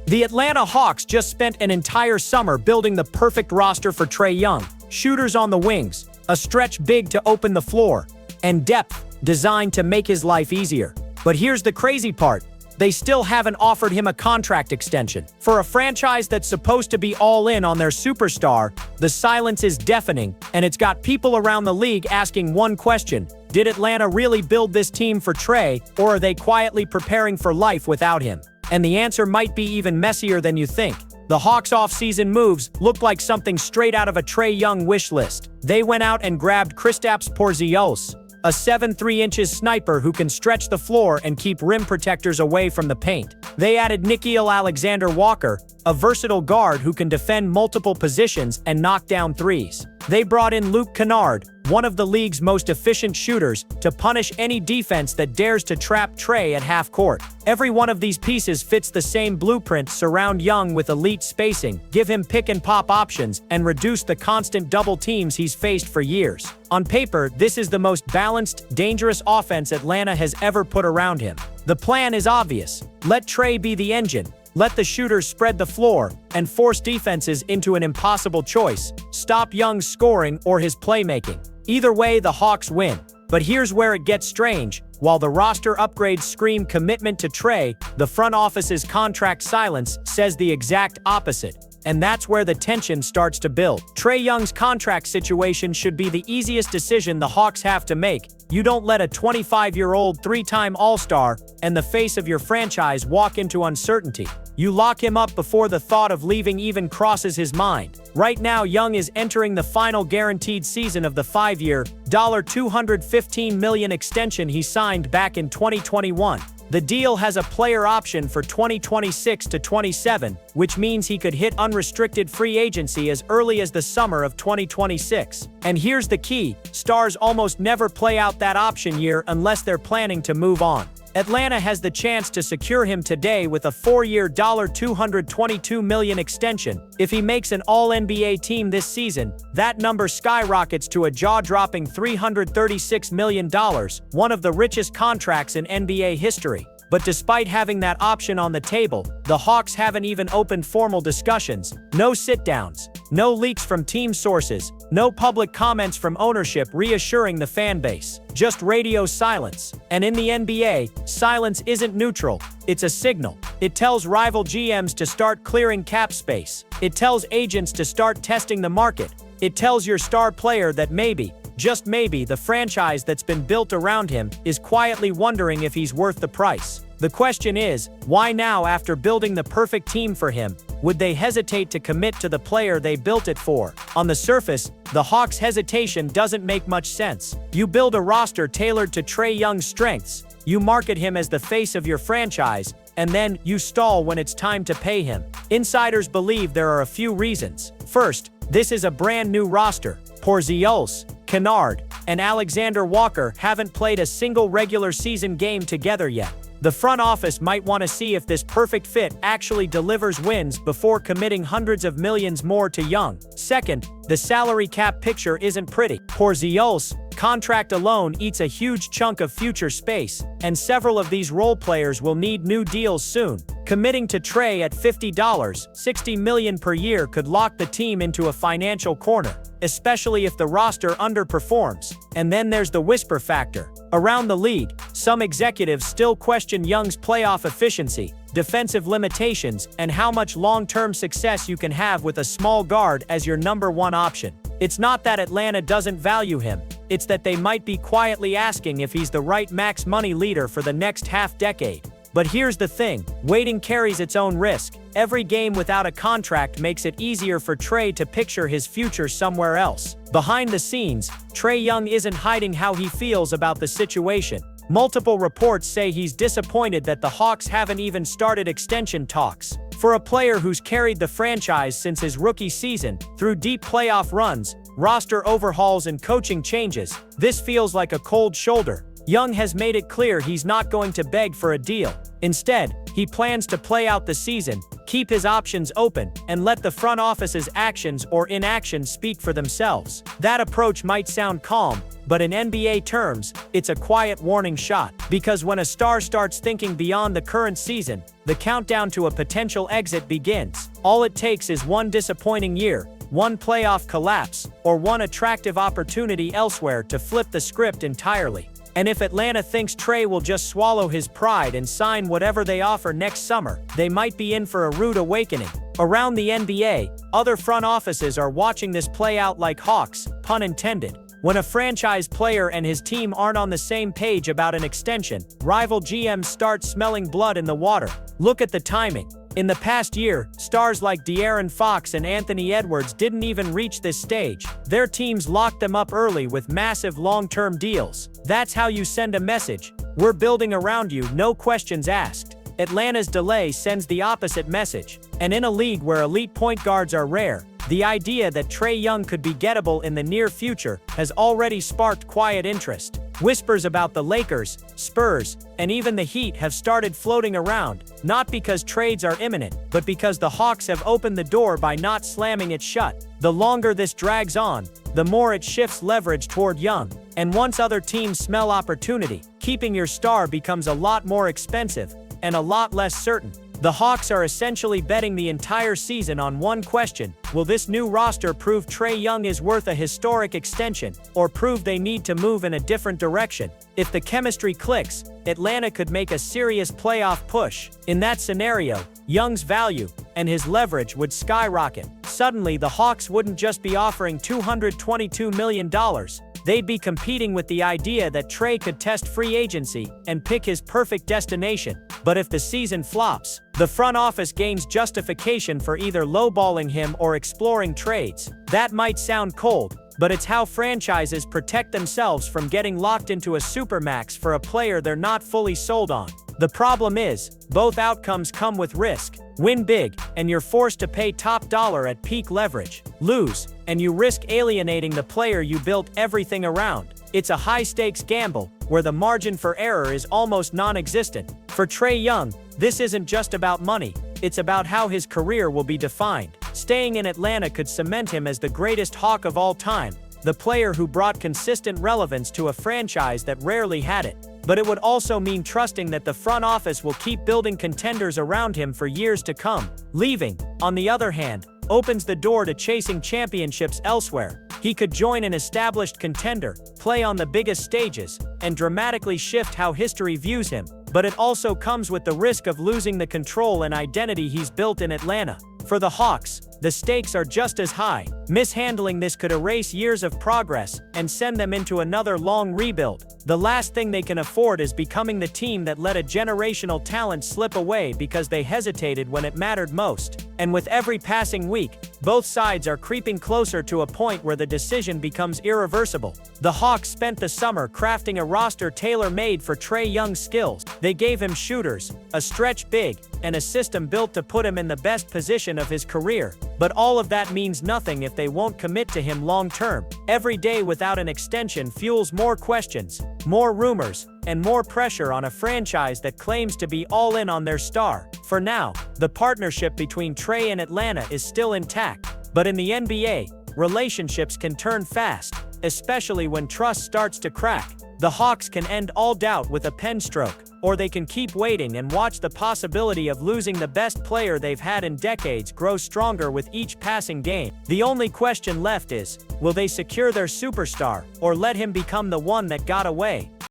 The Atlanta Hawks just spent an entire summer building the perfect roster for Trae Young. Shooters on the wings, a stretch big to open the floor, and depth designed to make his life easier. But here's the crazy part. They still haven't offered him a contract extension. For a franchise that's supposed to be all in on their superstar, the silence is deafening, and it's got people around the league asking one question: did Atlanta really build this team for Trae, or are they quietly preparing for life without him? And the answer might be even messier than you think. The Hawks' offseason moves look like something straight out of a Trae Young wish list. They went out and grabbed Kristaps Porzingis, a 7'3" sniper who can stretch the floor and keep rim protectors away from the paint. They added Nickeil Alexander-Walker, a versatile guard who can defend multiple positions and knock down threes. They brought in Luke Kennard, one of the league's most efficient shooters, to punish any defense that dares to trap Trae at half court. Every one of these pieces fits the same blueprint: surround Young with elite spacing, give him pick-and-pop options, and reduce the constant double teams he's faced for years. On paper, this is the most balanced, dangerous offense Atlanta has ever put around him. The plan is obvious. Let Trae be the engine. Let the shooters spread the floor and force defenses into an impossible choice: stop Young's scoring or his playmaking. Either way, the Hawks win. But here's where it gets strange. While the roster upgrades scream commitment to Trae, the front office's contract silence says the exact opposite. And that's where the tension starts to build. Trae Young's contract situation should be the easiest decision the Hawks have to make. You don't let a 25-year-old three-time All-Star and the face of your franchise walk into uncertainty. You lock him up before the thought of leaving even crosses his mind. Right now, Young is entering the final guaranteed season of the 5-year, $215 million extension he signed back in 2021. The deal has a player option for 2026 to 27, which means he could hit unrestricted free agency as early as the summer of 2026. And here's the key: stars almost never play out that option year unless they're planning to move on. Atlanta has the chance to secure him today with a 4-year, $222 million extension. If he makes an All-NBA team this season, that number skyrockets to a jaw-dropping $336 million, one of the richest contracts in NBA history. But despite having that option on the table, the Hawks haven't even opened formal discussions. No sit-downs, no leaks from team sources, no public comments from ownership reassuring the fan base. Just radio silence. And in the NBA, silence isn't neutral, it's a signal. It tells rival GMs to start clearing cap space. It tells agents to start testing the market. It tells your star player that maybe, just maybe, the franchise that's been built around him is quietly wondering if he's worth the price. The question is, why now after building the perfect team for him? Would they hesitate to commit to the player they built it for? On the surface, the Hawks' hesitation doesn't make much sense. You build a roster tailored to Trae Young's strengths, you market him as the face of your franchise, and then you stall when it's time to pay him. Insiders believe there are a few reasons. First, this is a brand new roster. Porzingis, Kennard, and Alexander-Walker haven't played a single regular season game together yet. The front office might want to see if this perfect fit actually delivers wins before committing hundreds of millions more to Young. Second, the salary cap picture isn't pretty. Porzingis' contract alone eats a huge chunk of future space, and several of these role players will need new deals soon. Committing to Trae at $60 million per year could lock the team into a financial corner, especially if the roster underperforms. And then there's the whisper factor. Around the league, some executives still question Young's playoff efficiency, defensive limitations, and how much long-term success you can have with a small guard as your number one option. It's not that Atlanta doesn't value him, it's that they might be quietly asking if he's the right max money leader for the next half-decade. But here's the thing, waiting carries its own risk. Every game without a contract makes it easier for Trae to picture his future somewhere else. Behind the scenes, Trae Young isn't hiding how he feels about the situation. Multiple reports say he's disappointed that the Hawks haven't even started extension talks. For a player who's carried the franchise since his rookie season, through deep playoff runs, roster overhauls, and coaching changes, this feels like a cold shoulder. Young has made it clear he's not going to beg for a deal. Instead, he plans to play out the season, Keep his options open, and let the front office's actions or inaction speak for themselves. That approach might sound calm, but in NBA terms, it's a quiet warning shot. Because when a star starts thinking beyond the current season, the countdown to a potential exit begins. All it takes is one disappointing year, one playoff collapse, or one attractive opportunity elsewhere to flip the script entirely. And if Atlanta thinks Trae will just swallow his pride and sign whatever they offer next summer, they might be in for a rude awakening. Around the NBA, other front offices are watching this play out like hawks, pun intended. When a franchise player and his team aren't on the same page about an extension, rival GMs start smelling blood in the water. Look at the timing. In the past year, stars like De'Aaron Fox and Anthony Edwards didn't even reach this stage. Their teams locked them up early with massive long-term deals. That's how you send a message. We're building around you, no questions asked. Atlanta's delay sends the opposite message. And in a league where elite point guards are rare, the idea that Trae Young could be gettable in the near future has already sparked quiet interest. Whispers about the Lakers, Spurs, and even the Heat have started floating around, not because trades are imminent, but because the Hawks have opened the door by not slamming it shut. The longer this drags on, the more it shifts leverage toward Young. And once other teams smell opportunity, keeping your star becomes a lot more expensive and a lot less certain. The Hawks are essentially betting the entire season on one question: will this new roster prove Trae Young is worth a historic extension, or prove they need to move in a different direction? If the chemistry clicks, Atlanta could make a serious playoff push. In that scenario, Young's value and his leverage would skyrocket. Suddenly, the Hawks wouldn't just be offering $222 million. They'd be competing with the idea that Trae could test free agency and pick his perfect destination. But if the season flops, the front office gains justification for either lowballing him or exploring trades. That might sound cold, but it's how franchises protect themselves from getting locked into a supermax for a player they're not fully sold on. The problem is, both outcomes come with risk. Win big, and you're forced to pay top dollar at peak leverage. Lose, and you risk alienating the player you built everything around. It's a high-stakes gamble, where the margin for error is almost non-existent. For Trae Young, this isn't just about money, it's about how his career will be defined. Staying in Atlanta could cement him as the greatest Hawk of all time, the player who brought consistent relevance to a franchise that rarely had it. But it would also mean trusting that the front office will keep building contenders around him for years to come. Leaving, on the other hand, opens the door to chasing championships elsewhere. He could join an established contender, play on the biggest stages, and dramatically shift how history views him. But it also comes with the risk of losing the control and identity he's built in Atlanta. For the Hawks, the stakes are just as high. Mishandling this could erase years of progress and send them into another long rebuild. The last thing they can afford is becoming the team that let a generational talent slip away because they hesitated when it mattered most. And with every passing week, both sides are creeping closer to a point where the decision becomes irreversible. The Hawks spent the summer crafting a roster tailor-made for Trae Young's skills. They gave him shooters, a stretch big, and a system built to put him in the best position of his career. But all of that means nothing if they won't commit to him long-term. Every day without an extension fuels more questions, more rumors, and more pressure on a franchise that claims to be all in on their star. For now, the partnership between Trae and Atlanta is still intact. But in the NBA, relationships can turn fast, especially when trust starts to crack. The Hawks can end all doubt with a pen stroke, or they can keep waiting and watch the possibility of losing the best player they've had in decades grow stronger with each passing game. The only question left is, will they secure their superstar, or let him become the one that got away?